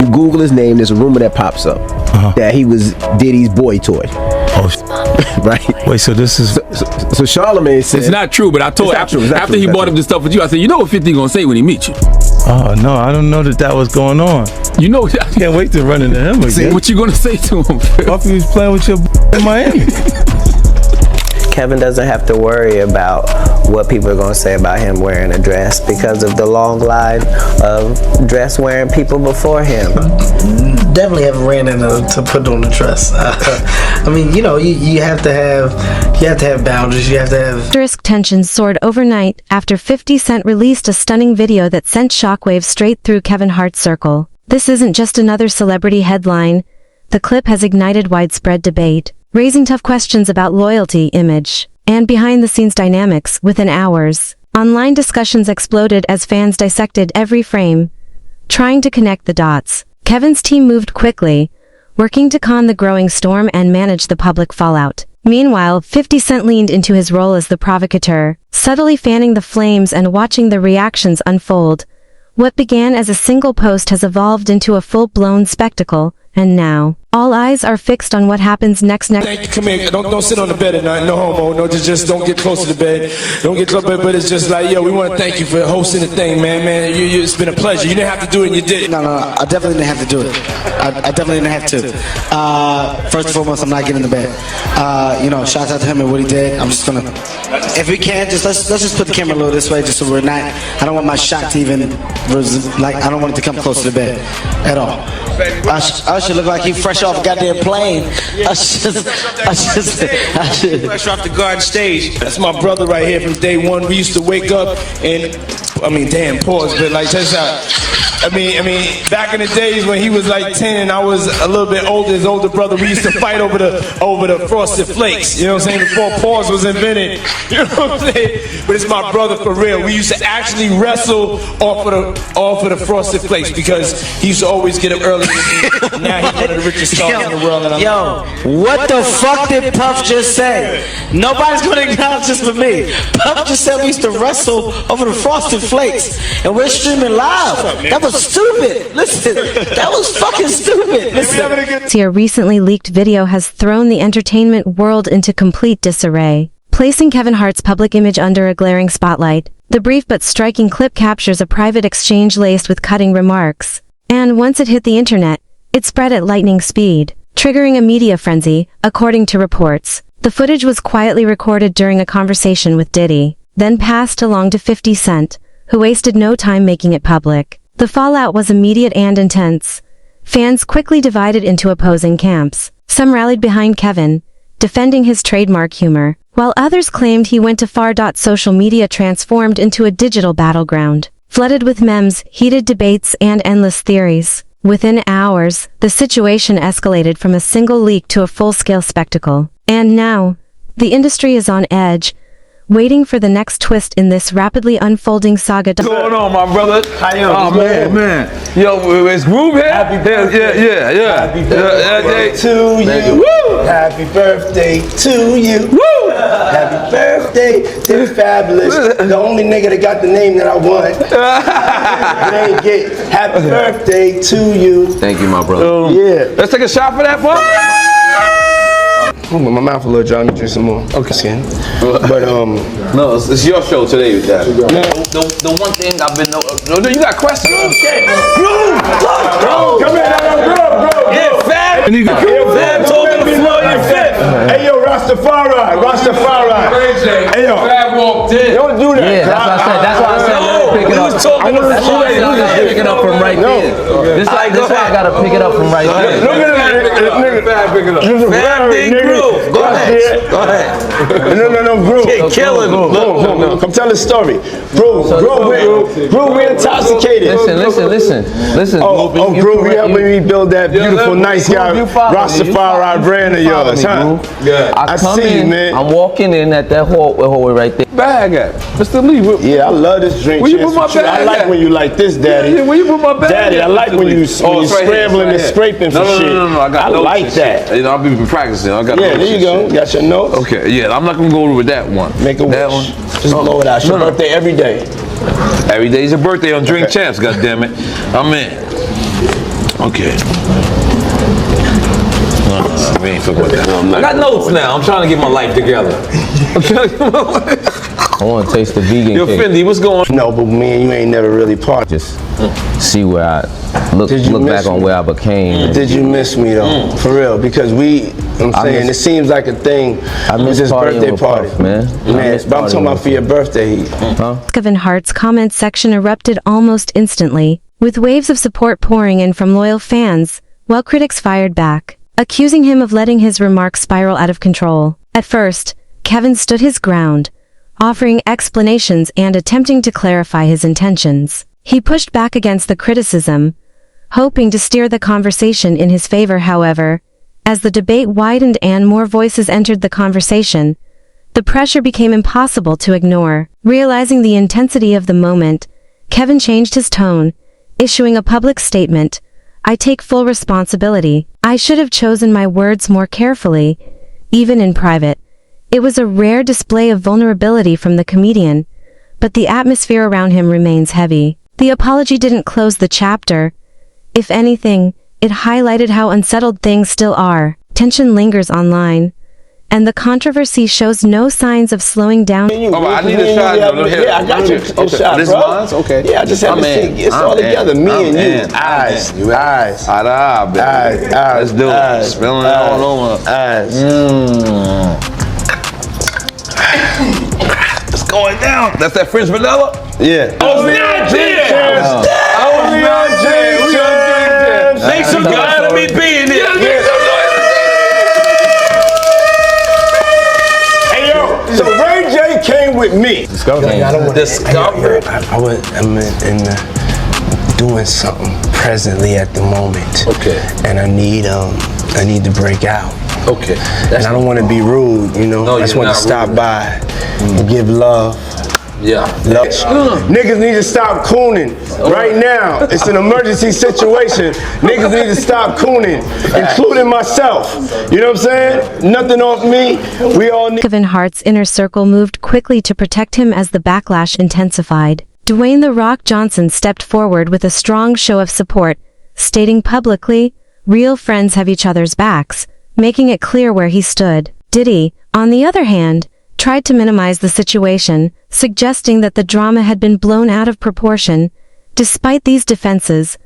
you Google his name, there's a rumor that pops up that he was Diddy's boy toy. Oh, right. Wait, so this is so Charlamagne said it's not true, but I told after he brought up this stuff with you, I said, you know what 50 gonna say when he meets you. Oh no, I don't know that was going on. You know, I can't wait to run into him again. See, what you gonna say to him? Fuck, he was playing with your in Miami. Kevin doesn't have to worry about what people are going to say about him wearing a dress because of the long line of dress wearing people before him. Definitely haven't ran into to put on the dress. I mean, you know, you have to have boundaries. You have to have. Asterisk tensions soared overnight after 50 Cent released a stunning video that sent shockwaves straight through Kevin Hart's circle. This isn't just another celebrity headline. The clip has ignited widespread debate, raising tough questions about loyalty, image, and behind-the-scenes dynamics. Within hours, online discussions exploded as fans dissected every frame, trying to connect the dots. Kevin's team moved quickly, working to calm the growing storm and manage the public fallout. Meanwhile, 50 Cent leaned into his role as the provocateur, subtly fanning the flames and watching the reactions unfold. What began as a single post has evolved into a full-blown spectacle, and now, all eyes are fixed on what happens next. Thank you. Come here. Don't sit on the bed at night. No homo. No, just don't get close to the bed. Don't get close. But it's just like, yo, we want to thank you for hosting the thing, man. It's been a pleasure. You didn't have to do it, and you did it. No. I definitely didn't have to do it. I definitely didn't have to. First and foremost, I'm not getting in the bed. You know, shout out to him and what he did. I'm just gonna, if we can, just let's just put the camera a little this way, just so we're not. I don't want my shot to even, like, I don't want it to come close to the bed at all. I should look like he fresh off a goddamn plane. I should Fresh off the garden stage. That's my brother right here from day one. We used to wake up and, I mean, damn, pause, but like, check this out. I mean, back in the days when he was like 10 and I was a little bit older, his older brother, we used to fight over the Frosted Flakes. You know what I'm saying? Before pause was invented. You know what I'm saying? But it's my brother for real. We used to actually wrestle off of the Frosted Flakes because he used to always get up early. Now he's one of the richest stars in the world. And what the fuck did Puff just say? Nobody's gonna acknowledge this but me. Puff just said we used to wrestle over the Frosted Flakes, and we're streaming live. That was stupid. Listen, that was fucking stupid. Listen. A recently leaked video has thrown the entertainment world into complete disarray, placing Kevin Hart's public image under a glaring spotlight. The brief but striking clip captures a private exchange laced with cutting remarks, and once it hit the internet, it spread at lightning speed, triggering a media frenzy, according to reports. The footage was quietly recorded during a conversation with Diddy, then passed along to 50 Cent, who wasted no time making it public. The fallout was immediate and intense. Fans quickly divided into opposing camps. Some rallied behind Kevin, defending his trademark humor, while others claimed he went too far. Social media transformed into a digital battleground, flooded with memes, heated debates, and endless theories. Within hours, the situation escalated from a single leak to a full-scale spectacle. And now, the industry is on edge, waiting for the next twist in this rapidly unfolding saga. What's going on, my brother? How you doing? Man. Yo, is Groove here? Happy birthday. Yeah. Happy birthday to you. Woo! Happy birthday to you. Woo! Happy birthday to the Fabulous. The only nigga that got the name that I want. They ain't get happy birthday to you. Thank you, my brother. Yeah. Let's take a shot for that, boy. My mouth a little dry. Let me drink some more. Okay. But no, it's your show today, Dad. The one thing I've been no, you got questions? Okay. Bro, come here, bro. Yeah, Fab. Fab told me to floor your fifth. Hey, yo, Rastafari. Hey, yo. Fab walked in. Don't do that. Yeah, that's why I said pick it up. That's why I gotta pick it up from right there. This why I gotta pick it up from right there. Look at that. Fab, pick it up. Fab did Groove. Go ahead. No, Groove. Kill him. Look. Come tell the story. Groove, we're intoxicated. Listen. Groove, you helping me build that beautiful, nice guy, Rastafari brand of yours, huh? I come see in, you, man. I'm walking in at that hallway right there. Bag at Mr. Lee. Yeah, I love this drink. Where you put my bag I like at? when you like this, Daddy. Yeah, where you put my bag Daddy, at? I like when you scrambling and scraping for shit. No, I like that. You know, I'll be practicing. I got there you go. Got your notes. Okay, yeah, I'm not gonna go with that one. Make a that wish. one. Just blow it out. It's your birthday every day. Every day's your birthday on Drink Champs, goddammit. I'm in. Okay. We ain't talking about that. No, I got notes now. I'm trying to get my life together. I want to taste the vegan Yo, cake. Fendi, what's going on? No, but me and you ain't never really parted. Just see where I look back on where I became. Did you miss me though? For real? Because it seems like a thing. I miss this partying birthday with party, Puff, man. But I'm talking about for your birthday. Kevin Hart's comments section erupted almost instantly, with waves of support pouring in from loyal fans, while critics fired back, accusing him of letting his remarks spiral out of control. At first, Kevin stood his ground, offering explanations and attempting to clarify his intentions. He pushed back against the criticism, hoping to steer the conversation in his favor. However, as the debate widened and more voices entered the conversation, the pressure became impossible to ignore. Realizing the intensity of the moment, Kevin changed his tone, issuing a public statement. "I take full responsibility. I should have chosen my words more carefully, even in private." It was a rare display of vulnerability from the comedian, but the atmosphere around him remains heavy. The apology didn't close the chapter. If anything, it highlighted how unsettled things still are. Tension lingers online, and the controversy shows no signs of slowing down. Oh, I need a shot. Yeah, I got you. Oh, shot, this bro. mine's? Okay. Yeah, I just had to see. It's all together. Me and you. Eyes. Eyes. Let's do it. Spilling it all over. Eyes. It's going down. That's that French vanilla? Yeah. I was not jams. I was not jams. Make some glad of me being here. Hey, yo. So Ray J came with me. Discover. I'm doing something presently at the moment. Okay. And I need to break out. Okay. And I don't want to be rude, you know. No, I just want to stop by and give love. Yeah. Love. Niggas need to stop cooning right now. It's an emergency situation. Niggas need to stop cooning, including myself. You know what I'm saying? Nothing off me. We all need. Kevin Hart's inner circle moved quickly to protect him as the backlash intensified. Dwayne "The Rock" Johnson stepped forward with a strong show of support, stating publicly, "Real friends have each other's backs," making it clear where he stood. Diddy, on the other hand, tried to minimize the situation, suggesting that the drama had been blown out of proportion. Despite these defenses,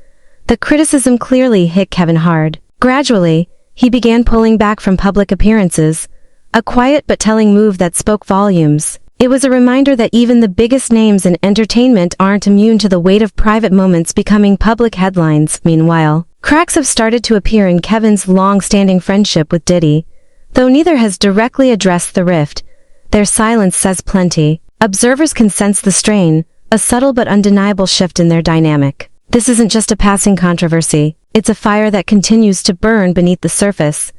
the criticism clearly hit Kevin hard. Gradually, he began pulling back from public appearances, a quiet but telling move that spoke volumes. It was a reminder that even the biggest names in entertainment aren't immune to the weight of private moments becoming public headlines. Meanwhile, cracks have started to appear in Kevin's long-standing friendship with Diddy. Though neither has directly addressed the rift, their silence says plenty. Observers can sense the strain, a subtle but undeniable shift in their dynamic. This isn't just a passing controversy, it's a fire that continues to burn beneath the surface,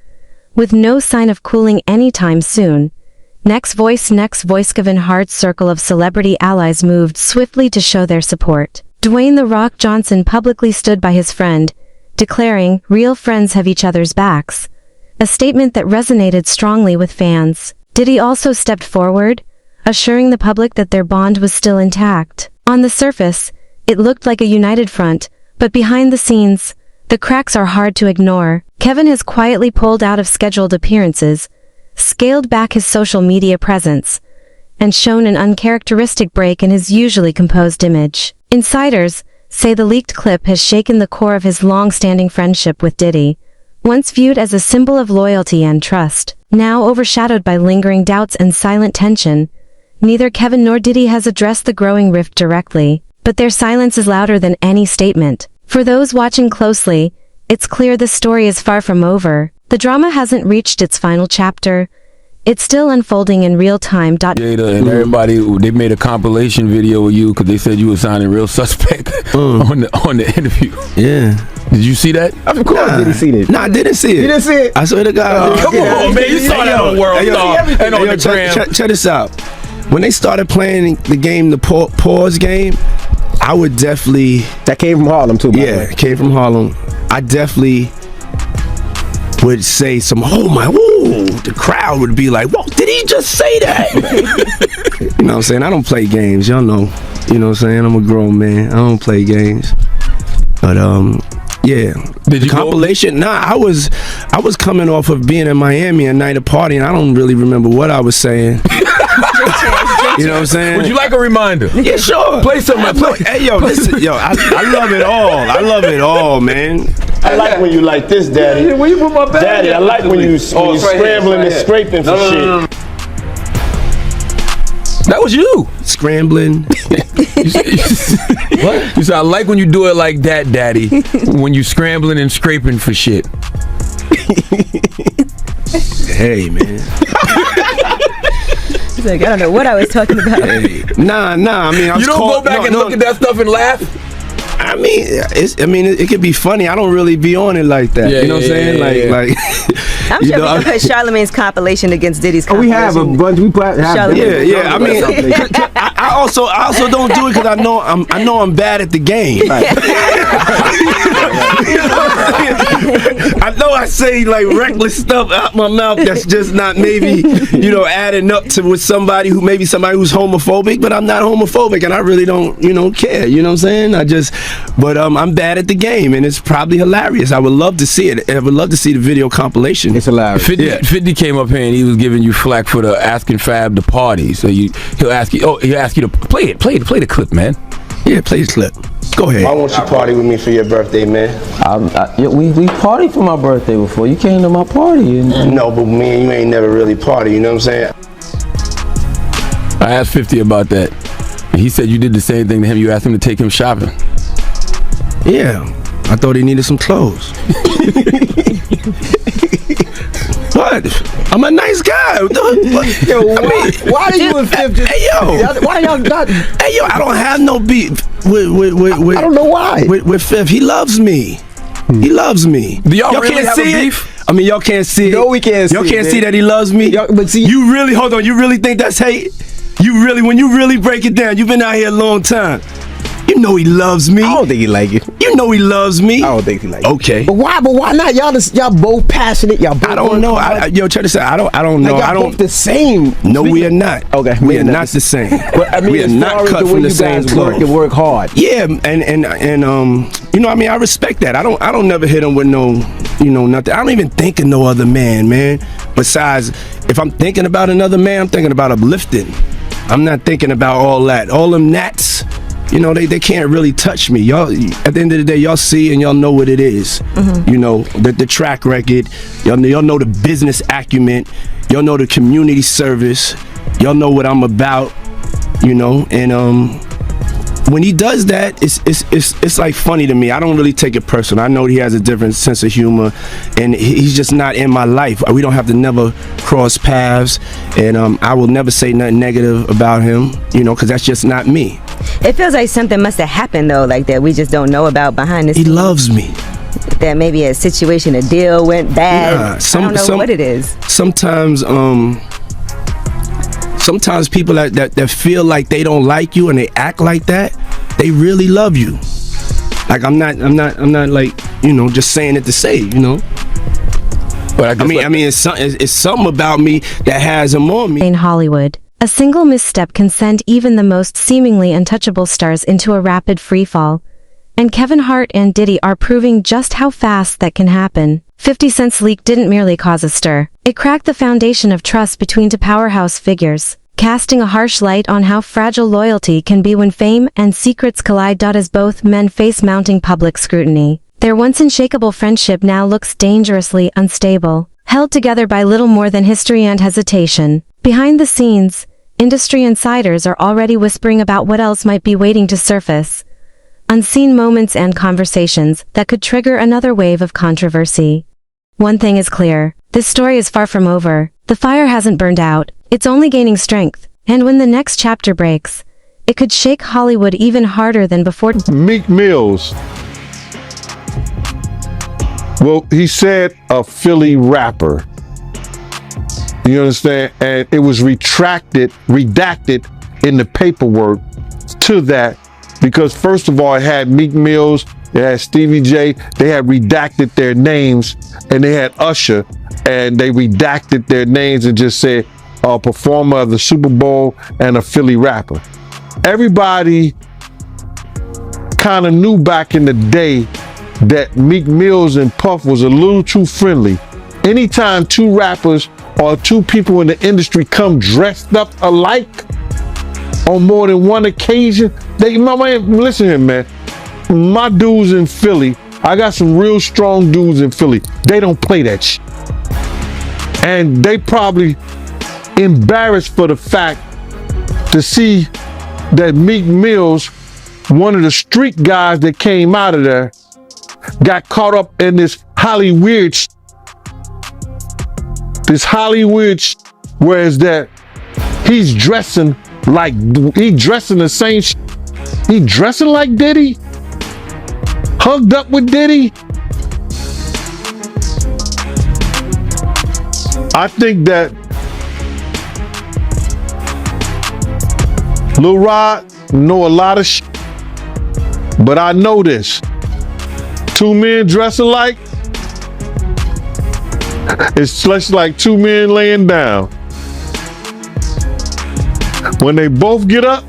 with no sign of cooling anytime soon. Next voice. Kevin Hart's circle of celebrity allies moved swiftly to show their support. Dwayne "The Rock" Johnson publicly stood by his friend, declaring, "Real friends have each other's backs," a statement that resonated strongly with fans. Diddy also stepped forward, assuring the public that their bond was still intact. On the surface, it looked like a united front, but behind the scenes, the cracks are hard to ignore. Kevin has quietly pulled out of scheduled appearances, scaled back his social media presence, and shown an uncharacteristic break in his usually composed image. Insiders say the leaked clip has shaken the core of his long-standing friendship with Diddy, once viewed as a symbol of loyalty and trust. Now overshadowed by lingering doubts and silent tension, neither Kevin nor Diddy has addressed the growing rift directly, but their silence is louder than any statement. For those watching closely, it's clear the story is far from over. The drama hasn't reached its final chapter. It's still unfolding in real time. Jada and everybody, they made a compilation video of you because they said you were sounding real suspect on the interview. Yeah. Did you see that? Of course, did he see it? No, I didn't see it. You didn't see it? I swear to God. Come on, man. You saw that on World Star and on the gram. Check this out. When they started playing the game, the pause game, I would definitely. That came from Harlem too. Yeah, it came from Harlem. I definitely would say some. Oh my! Woo! The crowd would be like, "Whoa! Did he just say that?" You know what I'm saying? I don't play games. Y'all know. You know what I'm saying? I'm a grown man. I don't play games. But Yeah. Did you compilation? Nah, I was coming off of being in Miami a night of party, and I don't really remember what I was saying. You know what I'm saying? Would you like a reminder? Yeah, sure. Play some. Hey, yo, listen, yo, I love it all. I love it all, man. I like when you like this, Daddy. Where you put my bag? Daddy, I like when you scrambling and scraping for shit. That was you. Scrambling. What? You said, I like when you do it like that, Daddy. When you scrambling and scraping for shit. Hey, man. He's like, I don't know what I was talking about. Hey. Nah. I mean, you don't go back and look at that stuff and laugh. I mean, it could be funny. I don't really be on it like that. Yeah, you know what I'm saying? Like, I'm sure we can put Charlamagne's compilation against Diddy's compilation. We have a bunch. We have. Yeah. I mean, I also don't do it because I know I'm bad at the game. Right. I know I say like reckless stuff out my mouth that's just not maybe adding up to with somebody who's homophobic, but I'm not homophobic and I really don't care. You know what I'm saying? But I'm bad at the game and it's probably hilarious. I would love to see it. I would love to see the video compilation. It's hilarious. 50 came up here and he was giving you flack for the asking Fab to party. So he'll ask you to play the clip, man. Yeah, play the clip. Go ahead. Why won't you party with me for your birthday, man? We partied for my birthday before. You came to my party. No, but me and you ain't never really party. You know what I'm saying? I asked 50 about that. And he said you did the same thing to him. You asked him to take him shopping. Yeah, I thought he needed some clothes. What? I'm a nice guy. Yo, why are you and 50? Hey, yo. Why y'all not? Hey, yo, I don't have no beef with I don't know why. With Fifth. He loves me. He loves me. Do y'all really can't have see a it? beef? I mean, y'all can't see it. No, we can't see it. Y'all can't see that he loves me? But see, you really, hold on, you really think that's hate? When you really break it down, you've been out here a long time. You know he loves me. I don't think he like it. You know he loves me. I don't think he like it. Okay. But why not? Y'all both passionate. Y'all both I don't know. Try to say I don't know. Like I don't both the same. No, we are not. Okay. We are not the same. But I mean, we are not cut from the same cloth. Work hard. Yeah, and I mean, I respect that. I don't never hit him with no, nothing. I don't even think of no other man. Besides, if I'm thinking about another man, I'm thinking about uplifting. I'm not thinking about all that. All them gnats, they can't really touch me. Y'all, at the end of the day, y'all see and y'all know what it is. Mm-hmm. The track record. Y'all know the business acumen. Y'all know the community service. Y'all know what I'm about. And when he does that, it's like funny to me. I don't really take it personal. I know he has a different sense of humor, and he's just not in my life. We don't have to never cross paths, and I will never say nothing negative about him, because that's just not me. It feels like something must have happened though, like that we just don't know about behind the scenes. He loves me. That maybe a deal went bad. I don't know what it is. Sometimes people that feel like they don't like you and they act like that, they really love you. Like I'm not like just saying it to say, But I mean, it's something about me that has him on me. In Hollywood, a single misstep can send even the most seemingly untouchable stars into a rapid freefall. And Kevin Hart and Diddy are proving just how fast that can happen. 50 Cent's leak didn't merely cause a stir. It cracked the foundation of trust between two powerhouse figures, casting a harsh light on how fragile loyalty can be when fame and secrets collide. As both men face mounting public scrutiny, their once unshakable friendship now looks dangerously unstable, held together by little more than history and hesitation. Behind the scenes, industry insiders are already whispering about what else might be waiting to surface. Unseen moments and conversations that could trigger another wave of controversy. One thing is clear, this story is far from over. The fire hasn't burned out, it's only gaining strength, and when the next chapter breaks, it could shake Hollywood even harder than before. Meek Mills, well, he said a Philly rapper. You understand? And it was redacted in the paperwork to that. Because first of all, it had Meek Mills, it had Stevie J, they had redacted their names, and they had Usher, and they redacted their names and just said a performer of the Super Bowl and a Philly rapper. Everybody kind of knew back in the day that Meek Mills and Puff was a little too friendly. Anytime two rappers or two people in the industry come dressed up alike on more than one occasion, listen here, man. My dudes in Philly, I got some real strong dudes in Philly. They don't play that shit. And they probably embarrassed for the fact to see that Meek Mills, one of the street guys that came out of there, got caught up in this Hollywood whereas that he's dressing the same he dressing like Diddy, hugged up with Diddy. I think that Lil Rod know a lot of shit, but I know this. Two men dressing alike, it's just like two men laying down. When they both get up,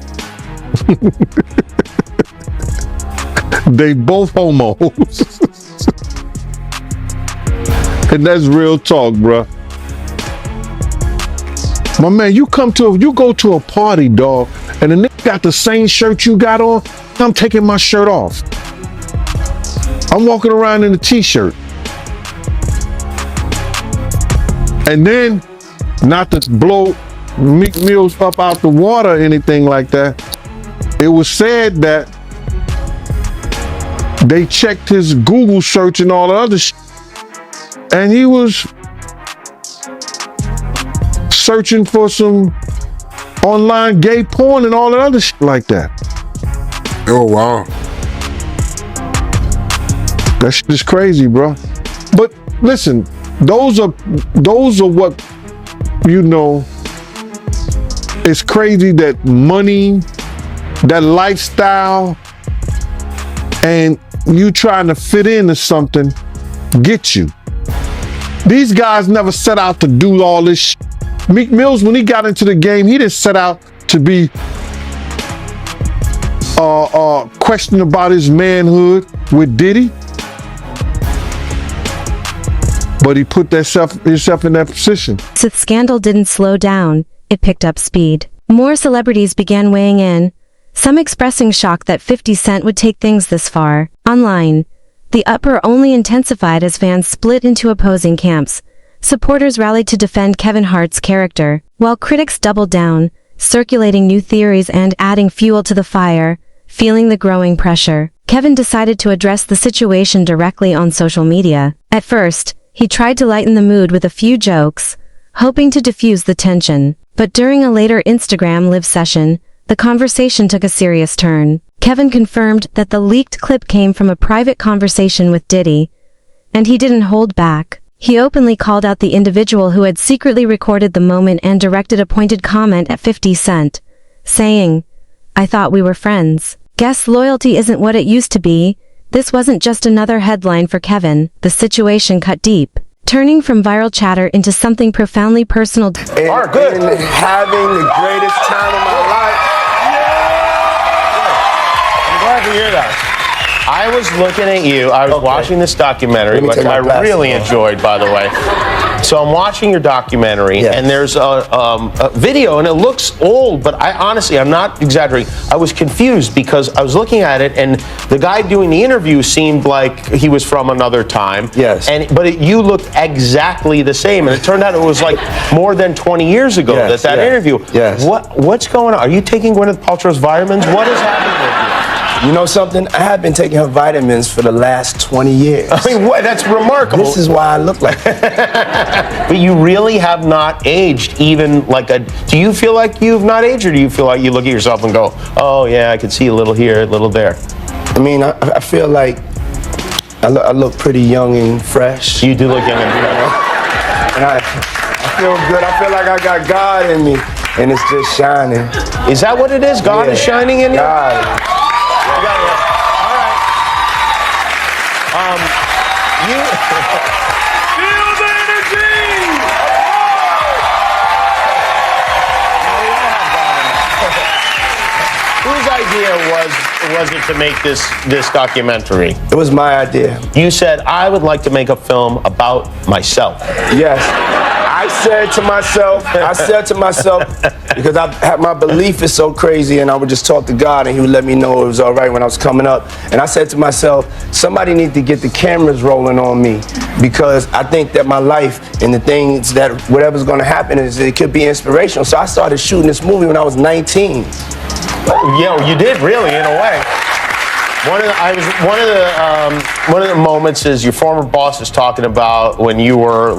they both homos. And that's real talk, bruh. My man, you go to a party, dog, and the nigga got the same shirt you got on, I'm taking my shirt off. I'm walking around in a t-shirt. And then, not to blow Meek Mills up out the water or anything like that, it was said that they checked his Google search and all the other shit, and he was searching for some online gay porn and all that other shit like that. Oh, wow. That shit is crazy, bro. But listen, those are what, you know, it's crazy that money, that lifestyle, and you trying to fit into something get you. These guys never set out to do all this shit. Meek Mills, when he got into the game, he didn't set out to be questioning about his manhood with Diddy. But he put himself in that position. The scandal didn't slow down, it picked up speed. More celebrities began weighing in, some expressing shock that 50 Cent would take things this far. Online, the uproar only intensified as fans split into opposing camps. Supporters rallied to defend Kevin Hart's character, while critics doubled down, circulating new theories and adding fuel to the fire. Feeling the growing pressure, Kevin decided to address the situation directly on social media. At first, he tried to lighten the mood with a few jokes, hoping to diffuse the tension. But during a later Instagram live session, the conversation took a serious turn. Kevin confirmed that the leaked clip came from a private conversation with Diddy, and he didn't hold back. He openly called out the individual who had secretly recorded the moment and directed a pointed comment at 50 Cent, saying, "I thought we were friends." Guess loyalty isn't what it used to be. This wasn't just another headline for Kevin. The situation cut deep, turning from viral chatter into something profoundly personal. And having the greatest time of my life. I'm glad to hear that. I was looking at you. I was watching this documentary, which I really enjoyed, by the way. So I'm watching your documentary, and there's a video, and it looks old, but I'm not exaggerating. I was confused because I was looking at it, and the guy doing the interview seemed like he was from another time. Yes. But you looked exactly the same, and it turned out it was like more than 20 years ago that interview. Yes. What's going on? Are you taking Gwyneth Paltrow's vitamins? What is happening with you? You know something? I have been taking her vitamins for the last 20 years. I mean, what? That's remarkable. This is why I look like that. But you really have not aged even like a... Do you feel like you've not aged, or do you feel like you look at yourself and go, oh yeah, I can see a little here, a little there? I mean, I feel like I look pretty young and fresh. You do look young and fresh. And I feel good. I feel like I got God in me, and it's just shining. Is that what it is? God is shining in you? God. Whose idea was it to make this documentary? It was my idea. You said, I would like to make a film about myself. Yes. I said to myself, because my belief is so crazy, and I would just talk to God, and He would let me know it was all right when I was coming up. And I said to myself, somebody needs to get the cameras rolling on me, because I think that my life and the things that whatever's going to happen is it could be inspirational. So I started shooting this movie when I was 19. Yeah, you did really, in a way. One of the moments is your former boss is talking about when you were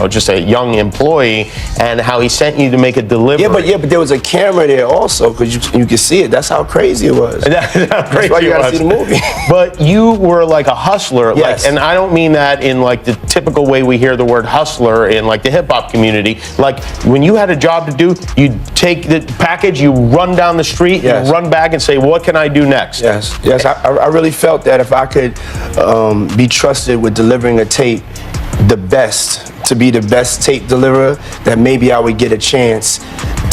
just a young employee and how he sent you to make a delivery. Yeah, but there was a camera there also because you could see it. That's how crazy it was. That's why you gotta see the movie. But you were like a hustler, yes. And I don't mean that in like the typical way we hear the word hustler in like the hip hop community. Like when you had a job to do, you take the package, you run down the street, yes. you run back and say, what can I do next? Yes. I really felt that if I could be trusted with delivering a tape to be the best tape deliverer, that maybe I would get a chance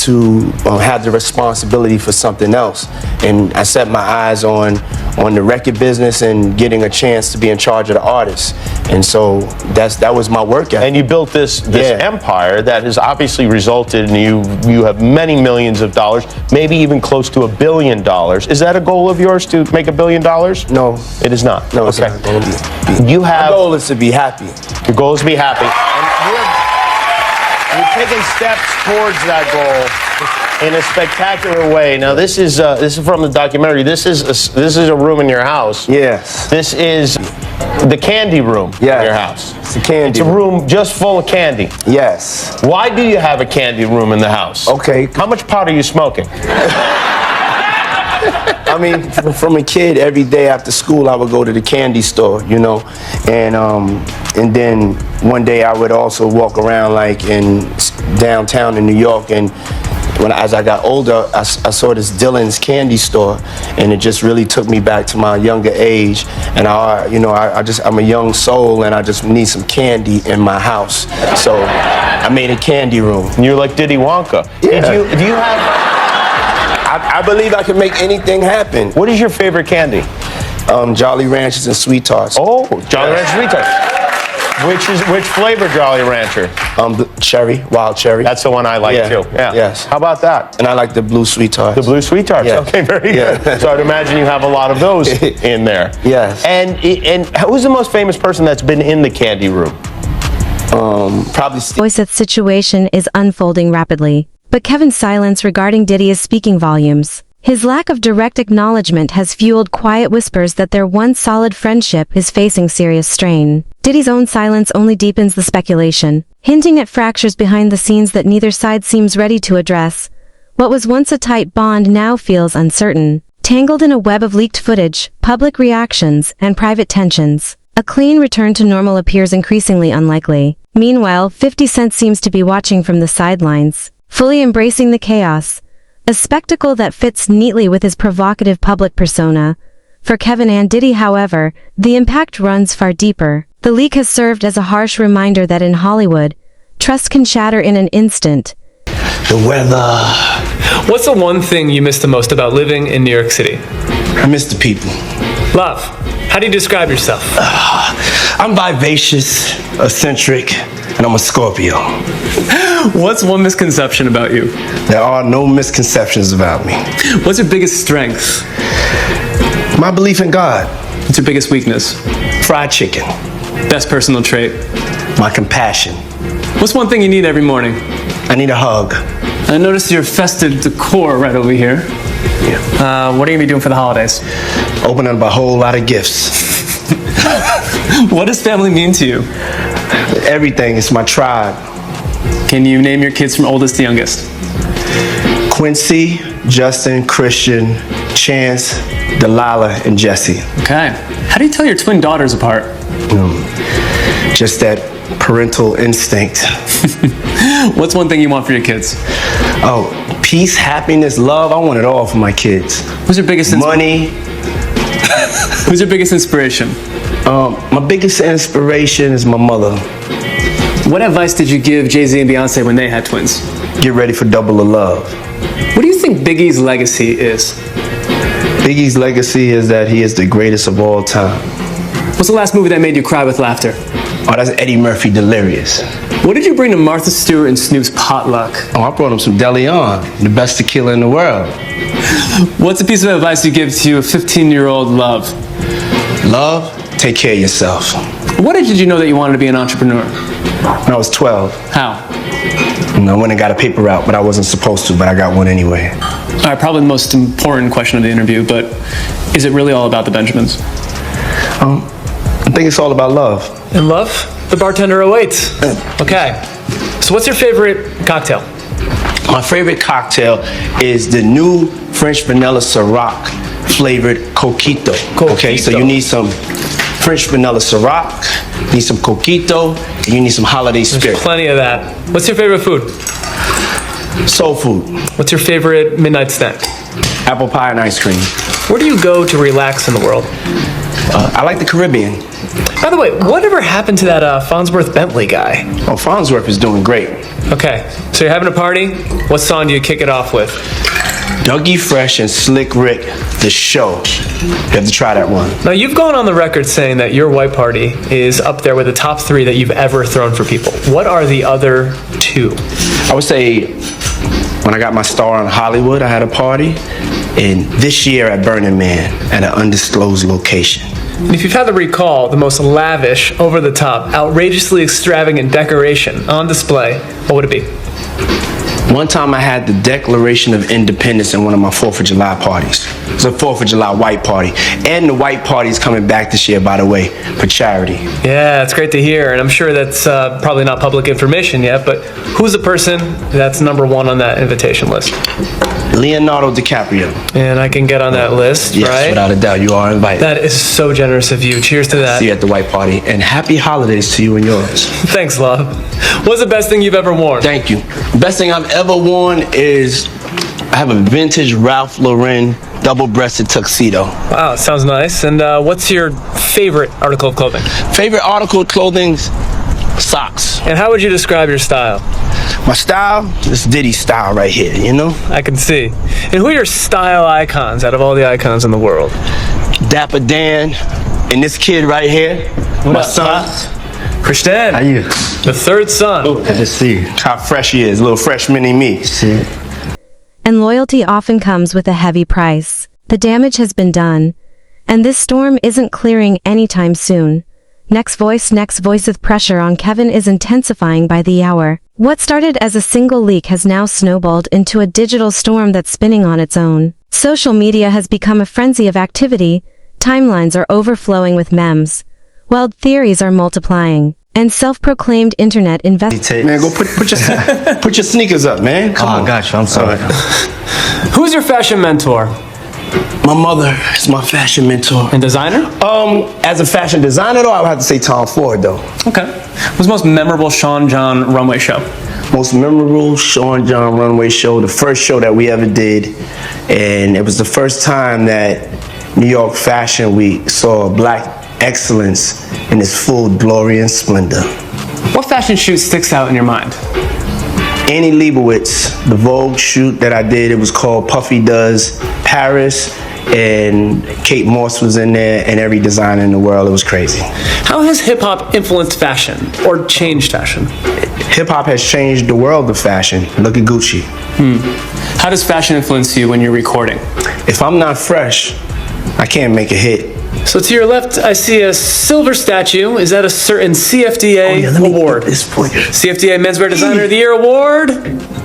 to have the responsibility for something else. And I set my eyes on the record business and getting a chance to be in charge of the artists. And so that was my work ethic. And you built this empire that has obviously resulted in you have many millions of dollars, maybe even close to $1 billion. Is that a goal of yours to make $1 billion? No. It is not? No, it's not going to be. My goal is to be happy. Your goal is to be happy. And you're taking steps towards that goal in a spectacular way. Now, this is from the documentary. This is a room in your house. Yes. This is the candy room in your house. It's a candy. It's a room just full of candy. Yes. Why do you have a candy room in the house? Okay. How much pot are you smoking? I mean, from a kid, every day after school, I would go to the candy store, and then one day I would also walk around like in downtown in New York, and as I got older, I saw this Dylan's candy store, and it just really took me back to my younger age. And I'm a young soul, and I just need some candy in my house. So I made a candy room. You're like Diddy Wonka. Yeah. Do you have? I believe I can make anything happen. What is your favorite candy? Jolly Ranchers and Sweet Tarts. Oh, Jolly Rancher Sweet Tarts. Which flavor Jolly Rancher? Cherry, wild cherry. That's the one I like too. Yeah. Yes. How about that? And I like the blue Sweet Tarts. The blue Sweet Tarts. Yeah. Okay, very good. So I'd imagine you have a lot of those in there. Yes. And who's the most famous person that's been in the candy room? Probably. Boyce's situation is unfolding rapidly, but Kevin's silence regarding Diddy is speaking volumes. His lack of direct acknowledgement has fueled quiet whispers that their once solid friendship is facing serious strain. Diddy's own silence only deepens the speculation, hinting at fractures behind the scenes that neither side seems ready to address. What was once a tight bond now feels uncertain, tangled in a web of leaked footage, public reactions, and private tensions. A clean return to normal appears increasingly unlikely. Meanwhile, 50 Cent seems to be watching from the sidelines, fully embracing the chaos, a spectacle that fits neatly with his provocative public persona. For Kevin and Diddy, however, the impact runs far deeper. The leak has served as a harsh reminder that in Hollywood, trust can shatter in an instant. The weather. What's the one thing you miss the most about living in New York City? I miss the people. Love. How do you describe yourself? I'm vivacious, eccentric, and I'm a Scorpio. What's one misconception about you? There are no misconceptions about me. What's your biggest strength? My belief in God. What's your biggest weakness? Fried chicken. Best personal trait? My compassion. What's one thing you need every morning? I need a hug. I noticed your festive decor right over here. Yeah. What are you going to be doing for the holidays? Opening up a whole lot of gifts. What does family mean to you? Everything. It's my tribe. Can you name your kids from oldest to youngest? Quincy, Justin, Christian, Chance, Delilah, and Jesse. Okay. How do you tell your twin daughters apart? Just that parental instinct. What's one thing you want for your kids? Oh, peace, happiness, love. I want it all for my kids. Who's your biggest money? Who's your biggest inspiration? My biggest inspiration is my mother. What advice did you give Jay-Z and Beyonce when they had twins? Get ready for double the love. What do you think Biggie's legacy is? Biggie's legacy is that he is the greatest of all time. What's the last movie that made you cry with laughter? Oh, that's Eddie Murphy, Delirious. What did you bring to Martha Stewart and Snoop's potluck? Oh, I brought him some DeLeon, the best tequila in the world. What's a piece of advice you give to a 15-year-old love? Love, take care of yourself. What age did you know that you wanted to be an entrepreneur? When I was 12. How? And I went and got a paper route, but I wasn't supposed to, but I got one anyway. All right, probably the most important question of the interview, but is it really all about the Benjamins? I think it's all about love. And love? The bartender awaits. Okay. So what's your favorite cocktail? My favorite cocktail is the new French vanilla Ciroc flavored Coquito. Okay, so you need some French vanilla Ciroc, you need some Coquito, and you need some holiday spirit. There's plenty of that. What's your favorite food? Soul food. What's your favorite midnight snack? Apple pie and ice cream. Where do you go to relax in the world? I like the Caribbean. By the way, whatever happened to that Farnsworth Bentley guy? Oh, Farnsworth is doing great. Okay, so you're having a party. What song do you kick it off with? Dougie Fresh and Slick Rick, The Show. You have to try that one. Now, you've gone on the record saying that your white party is up there with the top 3 that you've ever thrown for people. What are the other 2? I would say when I got my star on Hollywood, I had a party. And this year at Burning Man at an undisclosed location. And if you've had to recall the most lavish, over-the-top, outrageously extravagant decoration on display, what would it be? One time I had the Declaration of Independence in one of my 4th of July parties. It was a 4th of July white party. And the white party is coming back this year, by the way, for charity. Yeah, it's great to hear. And I'm sure that's probably not public information yet, but who's the person that's number 1 on that invitation list? Leonardo DiCaprio. And I can get on that list, yes, right? Yes, without a doubt, you are invited. That is so generous of you. Cheers to that. See you at the white party. And happy holidays to you and yours. Thanks, love. What's the best thing you've ever worn? Thank you. Best thing I've ever worn is I have a vintage Ralph Lauren double-breasted tuxedo. Wow, sounds nice. And what's your favorite article of clothing? Favorite article of clothing? Socks. And how would you describe your style? My style? This Diddy style right here, you know? I can see. And who are your style icons out of all the icons in the world? Dapper Dan and this kid right here. What my up, son. Christian. How you? The 3rd son. Oh, good to see you. How fresh he is, little fresh mini me. See? And loyalty often comes with a heavy price. The damage has been done, and this storm isn't clearing anytime soon. Next voice of pressure on Kevin is intensifying by the hour. What started as a single leak has now snowballed into a digital storm that's spinning on its own. Social media has become a frenzy of activity, timelines are overflowing with memes, wild theories are multiplying, and self-proclaimed internet investors. Man, go put your sneakers up, man. Come on. I got you. I'm sorry. Who's your fashion mentor? My mother is my fashion mentor. And designer? As a fashion designer, though, I would have to say Tom Ford, though. Okay. What's the most memorable Sean John runway show? Most memorable Sean John runway show, the first show that we ever did, and it was the first time that New York Fashion Week saw black excellence in its full glory and splendor. What fashion shoot sticks out in your mind? Annie Leibovitz, the Vogue shoot that I did, it was called Puffy Does Paris, and Kate Moss was in there, and every designer in the world. It was crazy. How has hip-hop influenced fashion, or changed fashion? Hip-hop has changed the world of fashion. Look at Gucci. How does fashion influence you when you're recording? If I'm not fresh, I can't make a hit. So to your left, I see a silver statue. Is that a certain CFDA award? CFDA Menswear Designer of the Year Award?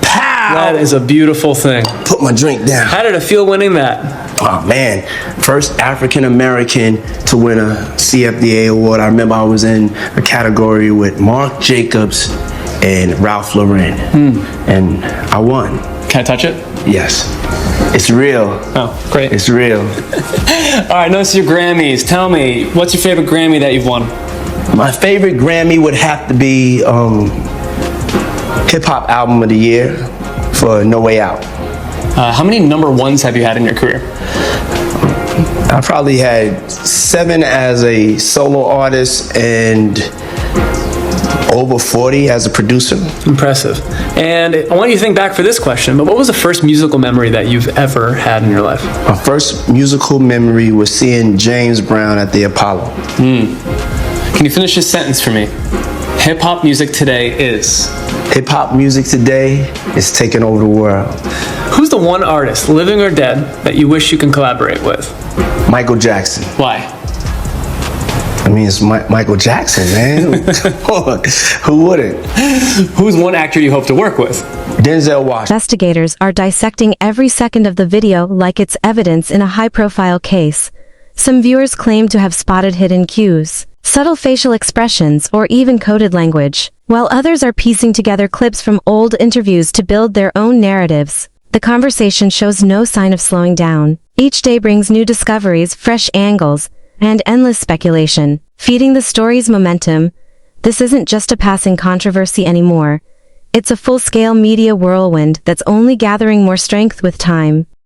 Pow! That is a beautiful thing. Put my drink down. How did it feel winning that? Oh man, first African American to win a CFDA award. I remember I was in a category with Marc Jacobs and Ralph Lauren, and I won. Can I touch it? Yes. It's real. Oh, great. It's real. All right, notice your Grammys. Tell me, what's your favorite Grammy that you've won? My favorite Grammy would have to be Hip Hop Album of the Year for No Way Out. How many number ones have you had in your career? I probably had 7 as a solo artist and Over 40 as a producer. Impressive. And I want you to think back for this question, but what was the first musical memory that you've ever had in your life? My first musical memory was seeing James Brown at the Apollo. Can you finish this sentence for me? Hip-hop music today is? Hip-hop music today is taking over the world. Who's the one artist, living or dead, that you wish you can collaborate with? Michael Jackson. Why? I mean, it's Michael Jackson, man. Who wouldn't? Who's one actor you hope to work with? Denzel Washington. Investigators are dissecting every second of the video like it's evidence in a high-profile case. Some viewers claim to have spotted hidden cues, subtle facial expressions, or even coded language, while others are piecing together clips from old interviews to build their own narratives. The conversation shows no sign of slowing down. Each day brings new discoveries, fresh angles, and endless speculation, feeding the story's momentum. This isn't just a passing controversy anymore. It's a full-scale media whirlwind that's only gathering more strength with time.